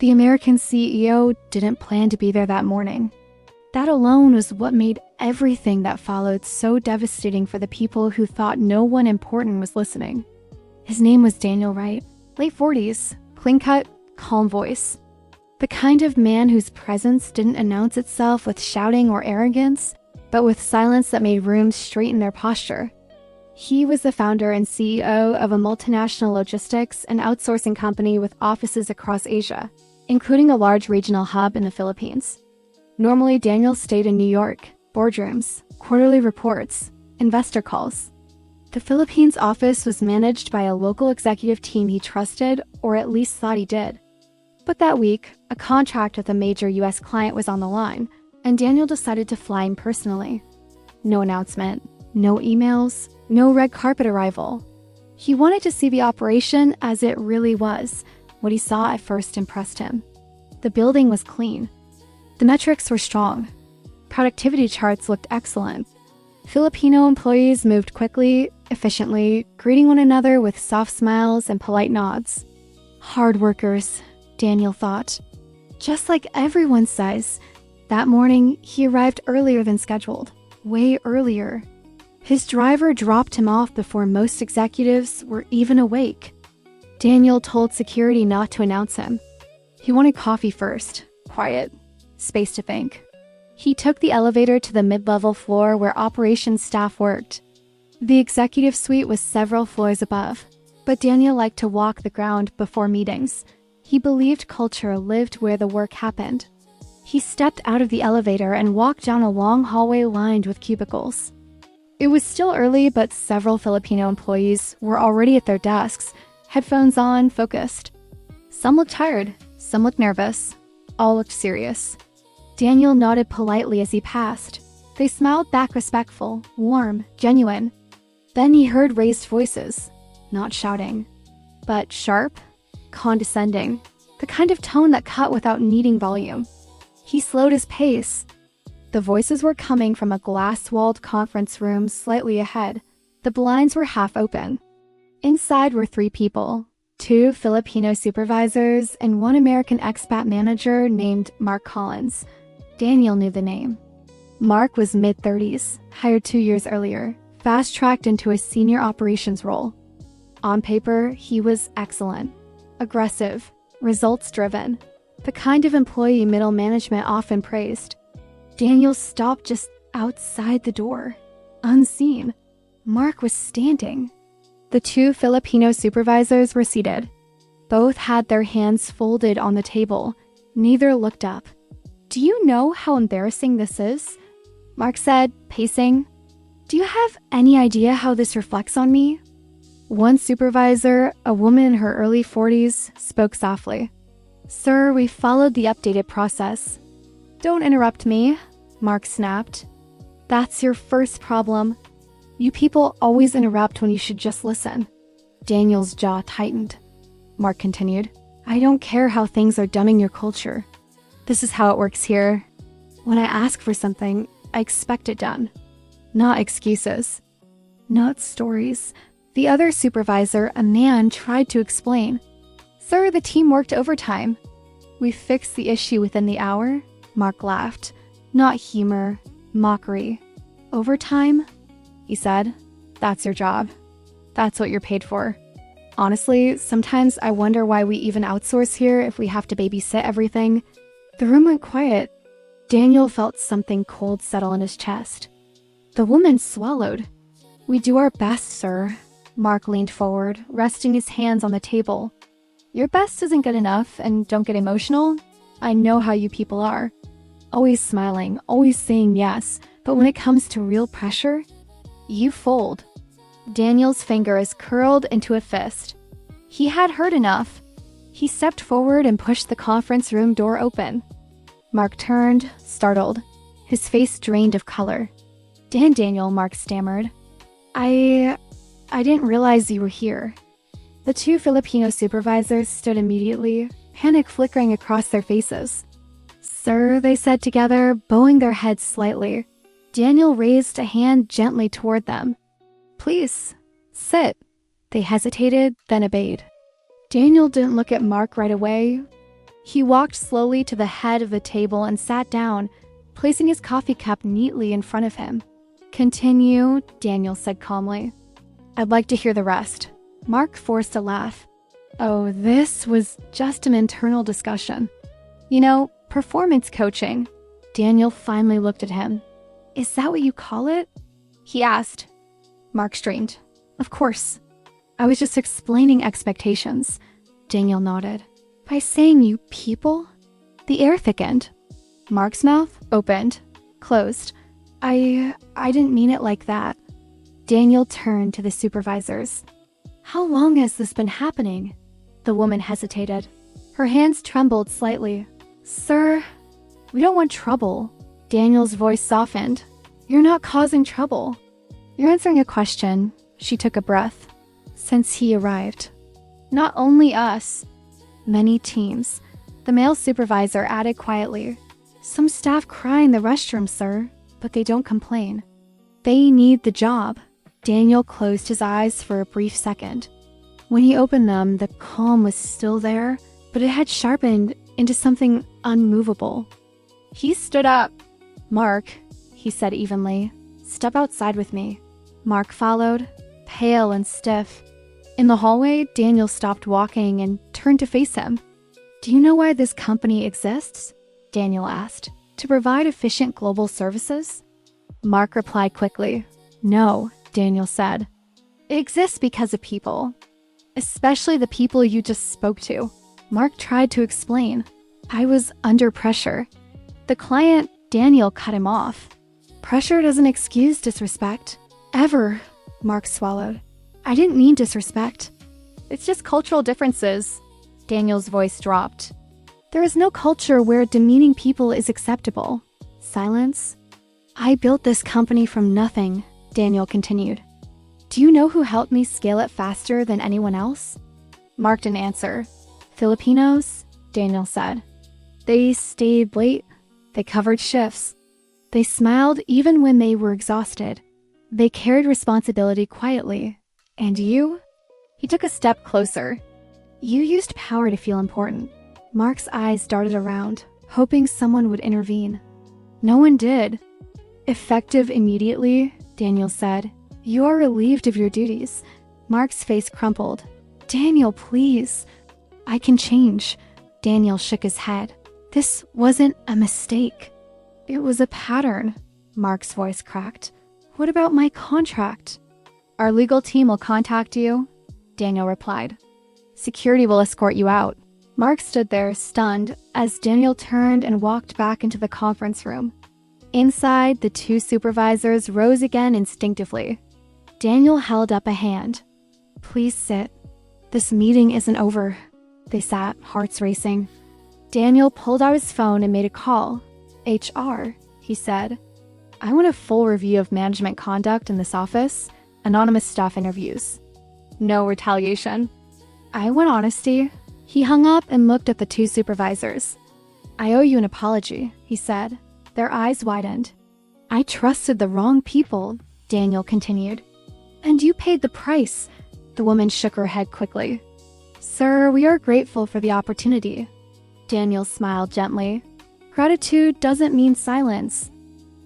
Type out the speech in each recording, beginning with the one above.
The American CEO didn't plan to be there that morning. That alone was what made everything that followed so devastating for the people who thought no one important was listening. His name was Daniel Wright, late 40s, clean-cut, calm voice. The kind of man whose presence didn't announce itself with shouting or arrogance, but with silence that made rooms straighten their posture. He was the founder and CEO of a multinational logistics and outsourcing company with offices across Asia, including a large regional hub in the Philippines. Normally, Daniel stayed in New York, boardrooms, quarterly reports, investor calls. The Philippines office was managed by a local executive team he trusted, or at least thought he did. But that week, a contract with a major US client was on the line, and Daniel decided to fly in personally. No announcement, no emails, no red carpet arrival. He wanted to see the operation as it really was. What he saw at first impressed him. The building was clean. The metrics were strong. Productivity charts looked excellent. Filipino employees moved quickly, efficiently, greeting one another with soft smiles and polite nods. Hard workers, Daniel thought. Just like everyone says, that morning he arrived earlier than scheduled, way earlier. His driver dropped him off before most executives were even awake. Daniel told security not to announce him. He wanted coffee first, quiet, space to think. He took the elevator to the mid-level floor where operations staff worked. The executive suite was several floors above, but Daniel liked to walk the ground before meetings. He believed culture lived where the work happened. He stepped out of the elevator and walked down a long hallway lined with cubicles. It was still early, but several Filipino employees were already at their desks, headphones on, focused. Some looked tired, some looked nervous, all looked serious. Daniel nodded politely as he passed. They smiled back, respectful, warm, genuine. Then he heard raised voices, not shouting, but sharp, condescending, the kind of tone that cut without needing volume. He slowed his pace. The voices were coming from a glass-walled conference room slightly ahead. The blinds were half open. Inside were 3 people, 2 Filipino supervisors and 1 American expat manager named Mark Collins. Daniel knew the name. Mark was mid-30s, hired 2 years earlier, fast-tracked into a senior operations role. On paper, he was excellent, aggressive, results-driven, the kind of employee middle management often praised. Daniel stopped just outside the door, unseen. Mark was standing. The 2 Filipino supervisors were seated. Both had their hands folded on the table. Neither looked up. "Do you know how embarrassing this is?" Mark said, pacing. "Do you have any idea how this reflects on me?" One supervisor, a woman in her early 40s, spoke softly. "Sir, we followed the updated process." "Don't interrupt me," Mark snapped. "That's your first problem. You people always interrupt when you should just listen." Daniel's jaw tightened. Mark continued, "I don't care how things are done in your culture. This is how it works here. When I ask for something, I expect it done. Not excuses. Not stories." The other supervisor, a man, tried to explain. "Sir, the team worked overtime. We fixed the issue within the hour." Mark laughed. Not humor, mockery. "Overtime?" he said. "That's your job. That's what you're paid for. Honestly, sometimes I wonder why we even outsource here if we have to babysit everything." The room went quiet. Daniel felt something cold settle in his chest. The woman swallowed. "We do our best, sir." Mark leaned forward, resting his hands on the table. "Your best isn't good enough, and don't get emotional. I know how you people are. Always smiling, always saying yes, but when it comes to real pressure, you fold." Daniel's fingers curled into a fist. He had heard enough. He stepped forward and pushed the conference room door open. Mark turned, startled, his face drained of color. Daniel," Mark stammered. I didn't realize you were here." The 2 Filipino supervisors stood immediately, panic flickering across their faces. "Sir," they said together, bowing their heads slightly. Daniel raised a hand gently toward them. "Please, sit." They hesitated, then obeyed. Daniel didn't look at Mark right away. He walked slowly to the head of the table and sat down, placing his coffee cup neatly in front of him. "Continue," Daniel said calmly. "I'd like to hear the rest." Mark forced a laugh. "Oh, this was just an internal discussion. You know, performance coaching." Daniel finally looked at him. "Is that what you call it?" he asked. Mark straightened. "Of course. I was just explaining expectations." Daniel nodded. "By saying you people?" The air thickened. Mark's mouth opened, closed. I didn't mean it like that." Daniel turned to the supervisors. "How long has this been happening?" The woman hesitated. Her hands trembled slightly. "Sir, we don't want trouble." Daniel's voice softened. "You're not causing trouble. You're answering a question." She took a breath. "Since he arrived." "Not only us. Many teams." The male supervisor added quietly. "Some staff cry in the restroom, sir, but they don't complain. They need the job." Daniel closed his eyes for a brief second. When he opened them, the calm was still there, but it had sharpened into something unmovable. He stood up. "Mark," he said evenly, "step outside with me." Mark followed, pale and stiff. In the hallway, Daniel stopped walking and turned to face him. "Do you know why this company exists?" Daniel asked. "To provide efficient global services?" Mark replied quickly. "No," Daniel said. "It exists because of people. Especially the people you just spoke to." Mark tried to explain. "I was under pressure." The client, Daniel, cut him off. "Pressure doesn't excuse disrespect. Ever." Mark swallowed. "I didn't mean disrespect. It's just cultural differences." Daniel's voice dropped. "There is no culture where demeaning people is acceptable." Silence. "I built this company from nothing," Daniel continued. "Do you know who helped me scale it faster than anyone else?" Mark didn't answer. "Filipinos," Daniel said. "They stayed late. They covered shifts. They smiled even when they were exhausted. They carried responsibility quietly. And you?" He took a step closer. "You used power to feel important." Mark's eyes darted around, hoping someone would intervene. No one did. "Effective immediately," Daniel said. "You are relieved of your duties." Mark's face crumpled. "Daniel, please." "I can change." Daniel shook his head. "This wasn't a mistake. It was a pattern." Mark's voice cracked. "What about my contract?" "Our legal team will contact you," Daniel replied. "Security will escort you out." Mark stood there, stunned, as Daniel turned and walked back into the conference room. Inside, the two supervisors rose again instinctively. Daniel held up a hand. "Please sit. This meeting isn't over." They sat, hearts racing. Daniel pulled out his phone and made a call. "HR," he said. "I want a full review of management conduct in this office. Anonymous staff interviews." No retaliation. "I want honesty." He hung up and looked at the two supervisors. "I owe you an apology," he said. Their eyes widened. "I trusted the wrong people," Daniel continued. "And you paid the price." The woman shook her head quickly. "Sir, we are grateful for the opportunity." Daniel smiled gently. "Gratitude doesn't mean silence.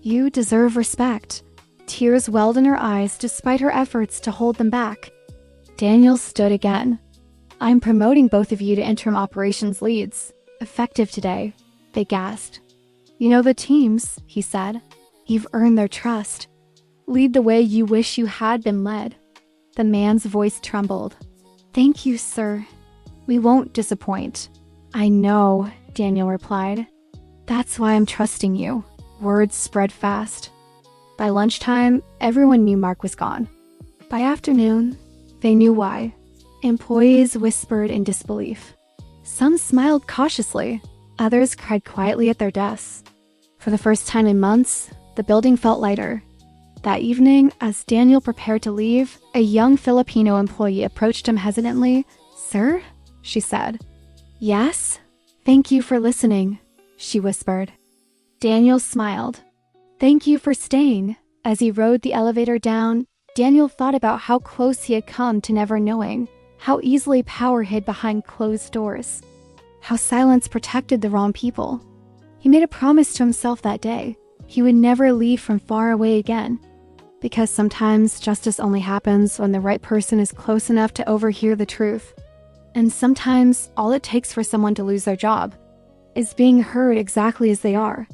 You deserve respect." Tears welled in her eyes despite her efforts to hold them back. Daniel stood again. "I'm promoting both of you to interim operations leads, effective today," they gasped. "You know the teams," he said. "You've earned their trust. Lead the way you wish you had been led." The man's voice trembled. "Thank you, sir. We won't disappoint." "I know," Daniel replied. "That's why I'm trusting you." Words spread fast. By lunchtime, everyone knew Mark was gone. By afternoon, they knew why. Employees whispered in disbelief. Some smiled cautiously. Others cried quietly at their desks. For the first time in months, the building felt lighter. That evening, as Daniel prepared to leave, a young Filipino employee approached him hesitantly. "Sir?" she said. "Yes? Thank you for listening," she whispered. Daniel smiled. "Thank you for staying." As he rode the elevator down, Daniel thought about how close he had come to never knowing, how easily power hid behind closed doors, how silence protected the wrong people. He made a promise to himself that day. He would never leave from far away again. Because sometimes justice only happens when the right person is close enough to overhear the truth. And sometimes all it takes for someone to lose their job is being heard exactly as they are.